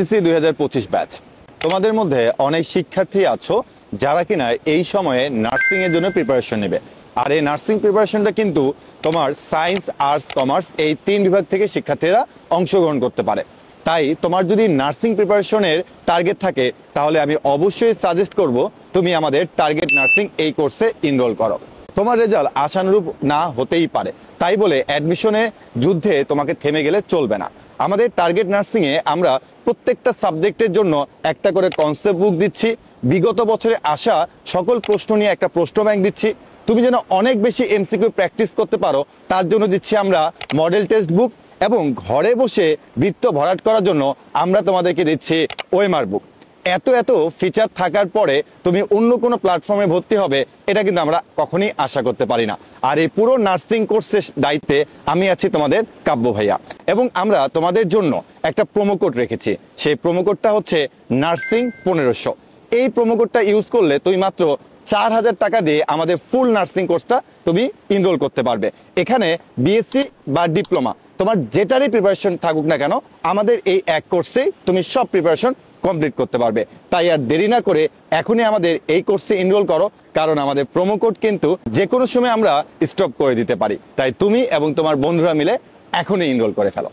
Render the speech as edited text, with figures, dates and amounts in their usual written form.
HSC 2025 batch. তোমাদের মধ্যে অনেক শিক্ষার্থী আছো যারা কিনা এই সময়ে নার্সিং এর জন্য প্রিপারেশন নেবে। আর এই নার্সিং প্রিপারেশনটা কিন্তু তোমার সায়েন্স, আর্টস, কমার্স এই 3 বিভাগ থেকে শিক্ষার্থীরা অংশগ্রহণ করতে পারে। তাই তোমার যদি নার্সিং প্রিপারেশনের টার্গেট থাকে তাহলে আমি অবশ্যই সাজেস্ট করব তুমি আমাদের টার্গেট নার্সিং এই কোর্সে এনরোল করো। তোমার রেজাল্ট আশানুরূপ না হতেই পারে, তাই বলে অ্যাডমিশনে যুদ্ধে তোমাকে থেমে গেলে চলবে না। আমাদের টার্গেট নার্সিংয়ে আমরা প্রত্যেকটা সাবজেক্টের জন্য একটা করে কনসেপ্ট বুক দিচ্ছি, বিগত বছরে আসা সকল প্রশ্ন নিয়ে একটা প্রশ্ন ব্যাংক দিচ্ছি। তুমি যেন অনেক বেশি এমসিকিউ প্র্যাকটিস করতে পারো তার জন্য দিচ্ছি আমরা মডেল টেক্সট বুক, এবং ঘরে বসে বৃত্ত ভরাট করার জন্য আমরা তোমাদেরকে দিচ্ছি ওএমআর বুক। এত এত ফিচার থাকার পরে তুমি অন্য কোনো প্ল্যাটফর্মে ভর্তি হবে এটা কিন্তু আমরা কখনোই আশা করতে পারি না। আর এই পুরো নার্সিং কোর্সের দায়িত্বে আমি আছি তোমাদের কাব্য ভাইয়া, এবং আমরা তোমাদের জন্য একটা প্রোমো কোড রেখেছি। সেই প্রোমো কোডটা হচ্ছে নার্সিং 1500। এই প্রোমো কোডটা ইউজ করলে তুমি মাত্র 4000 টাকা দিয়ে আমাদের ফুল নার্সিং কোর্সটা তুমি এনরোল করতে পারবে। এখানে বিএসসি বা ডিপ্লোমা তোমার যেটারই প্রিপারেশন থাকুক না কেন আমাদের এই এক কোর্সেই তুমি সব প্রিপারেশন কমপ্লিট করতে পারবে। তাই আর দেরি না করে এখনই আমাদের এই কোর্সে এনরোল করো, কারণ আমাদের প্রোমো কোড কিন্তু যে কোনো সময় আমরা স্টপ করে দিতে পারি। তাই তুমি এবং তোমার বন্ধুরা মিলে এখনই এনরোল করে ফেলো।